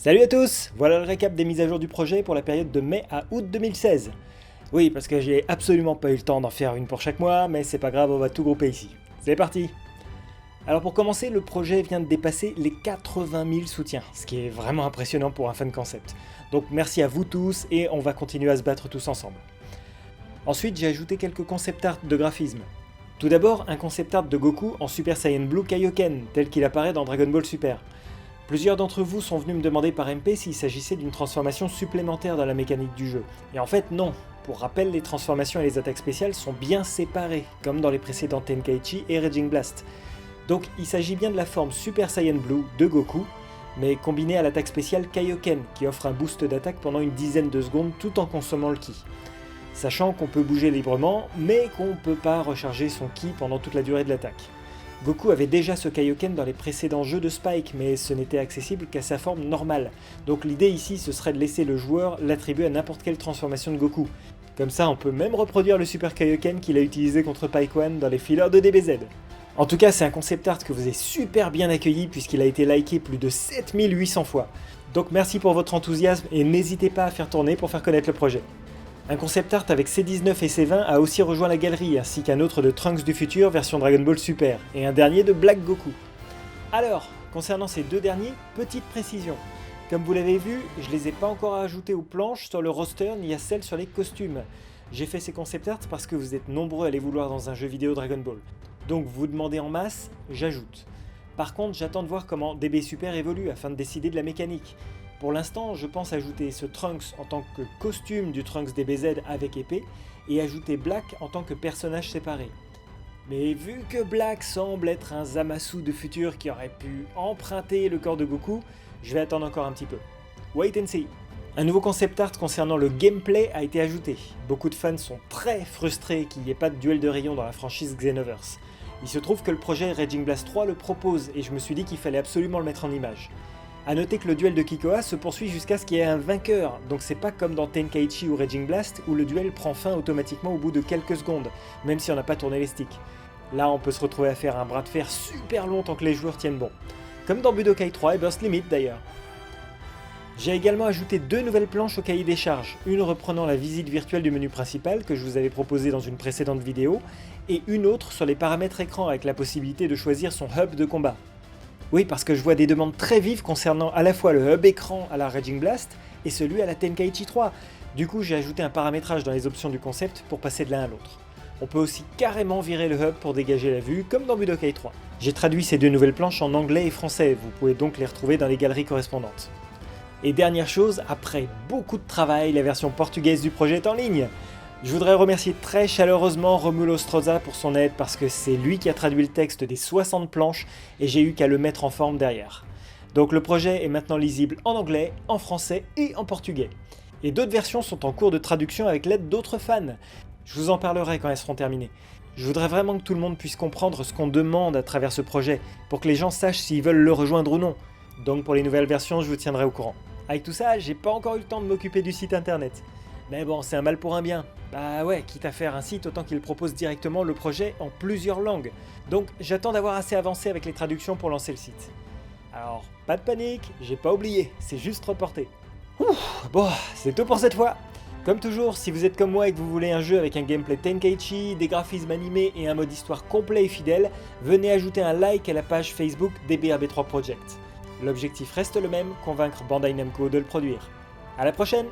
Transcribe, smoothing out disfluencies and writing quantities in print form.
Salut à tous! Voilà le récap des mises à jour du projet pour la période de mai à août 2016. Oui, parce que j'ai absolument pas eu le temps d'en faire une pour chaque mois, mais c'est pas grave, on va tout grouper ici. C'est parti! Alors pour commencer, le projet vient de dépasser les 80 000 soutiens, ce qui est vraiment impressionnant pour un fan concept. Donc merci à vous tous et on va continuer à se battre tous ensemble. Ensuite, j'ai ajouté quelques concept art de graphisme. Tout d'abord, un concept art de Goku en Super Saiyan Blue Kaioken, tel qu'il apparaît dans Dragon Ball Super. Plusieurs d'entre vous sont venus me demander par MP s'il s'agissait d'une transformation supplémentaire dans la mécanique du jeu. Et en fait non. Pour rappel, les transformations et les attaques spéciales sont bien séparées, comme dans les précédents Tenkaichi et Raging Blast. Donc il s'agit bien de la forme Super Saiyan Blue de Goku, mais combinée à l'attaque spéciale Kaioken, qui offre un boost d'attaque pendant une dizaine de secondes tout en consommant le ki. Sachant qu'on peut bouger librement, mais qu'on ne peut pas recharger son ki pendant toute la durée de l'attaque. Goku avait déjà ce Kaioken dans les précédents jeux de Spike, mais ce n'était accessible qu'à sa forme normale. Donc l'idée ici, ce serait de laisser le joueur l'attribuer à n'importe quelle transformation de Goku. Comme ça, on peut même reproduire le Super Kaioken qu'il a utilisé contre Pyke-One dans les fillers de DBZ. En tout cas, c'est un concept art que vous avez super bien accueilli puisqu'il a été liké plus de 7800 fois. Donc merci pour votre enthousiasme et n'hésitez pas à faire tourner pour faire connaître le projet. Un concept art avec C19 et C20 a aussi rejoint la galerie, ainsi qu'un autre de Trunks du futur version Dragon Ball Super, et un dernier de Black Goku. Alors, concernant ces deux derniers, petite précision. Comme vous l'avez vu, je les ai pas encore ajoutés aux planches sur le roster ni à celles sur les costumes. J'ai fait ces concept art parce que vous êtes nombreux à les vouloir dans un jeu vidéo Dragon Ball. Donc vous demandez en masse, j'ajoute. Par contre, j'attends de voir comment DB Super évolue afin de décider de la mécanique. Pour l'instant, je pense ajouter ce Trunks en tant que costume du Trunks DBZ avec épée, et ajouter Black en tant que personnage séparé. Mais vu que Black semble être un Zamasu de futur qui aurait pu emprunter le corps de Goku, je vais attendre encore un petit peu. Wait and see. Un nouveau concept art concernant le gameplay a été ajouté. Beaucoup de fans sont très frustrés qu'il n'y ait pas de duel de rayons dans la franchise Xenoverse. Il se trouve que le projet Raging Blast 3 le propose, et je me suis dit qu'il fallait absolument le mettre en image. A noter que le duel de Kikoa se poursuit jusqu'à ce qu'il y ait un vainqueur, donc c'est pas comme dans Tenkaichi ou Raging Blast où le duel prend fin automatiquement au bout de quelques secondes, même si on n'a pas tourné les sticks. Là on peut se retrouver à faire un bras de fer super long tant que les joueurs tiennent bon. Comme dans Budokai 3 et Burst Limit d'ailleurs. J'ai également ajouté deux nouvelles planches au cahier des charges, une reprenant la visite virtuelle du menu principal que je vous avais proposé dans une précédente vidéo, et une autre sur les paramètres écran avec la possibilité de choisir son hub de combat. Oui, parce que je vois des demandes très vives concernant à la fois le hub écran à la Raging Blast et celui à la Tenkaichi 3. Du coup, j'ai ajouté un paramétrage dans les options du concept pour passer de l'un à l'autre. On peut aussi carrément virer le hub pour dégager la vue, comme dans Budokai 3. J'ai traduit ces deux nouvelles planches en anglais et français, vous pouvez donc les retrouver dans les galeries correspondantes. Et dernière chose, après beaucoup de travail, la version portugaise du projet est en ligne. Je voudrais remercier très chaleureusement Romulo Stroza pour son aide parce que c'est lui qui a traduit le texte des 60 planches et j'ai eu qu'à le mettre en forme derrière. Donc le projet est maintenant lisible en anglais, en français et en portugais. Et d'autres versions sont en cours de traduction avec l'aide d'autres fans. Je vous en parlerai quand elles seront terminées. Je voudrais vraiment que tout le monde puisse comprendre ce qu'on demande à travers ce projet pour que les gens sachent s'ils veulent le rejoindre ou non. Donc pour les nouvelles versions, je vous tiendrai au courant. Avec tout ça, j'ai pas encore eu le temps de m'occuper du site internet. Mais bon, c'est un mal pour un bien. Bah ouais, quitte à faire un site, autant qu'il propose directement le projet en plusieurs langues. Donc j'attends d'avoir assez avancé avec les traductions pour lancer le site. Alors, pas de panique, j'ai pas oublié, c'est juste reporté. Bon, c'est tout pour cette fois. Comme toujours, si vous êtes comme moi et que vous voulez un jeu avec un gameplay Tenkaichi, des graphismes animés et un mode histoire complet et fidèle, venez ajouter un like à la page Facebook DBRB3 Project. L'objectif reste le même, convaincre Bandai Namco de le produire. À la prochaine!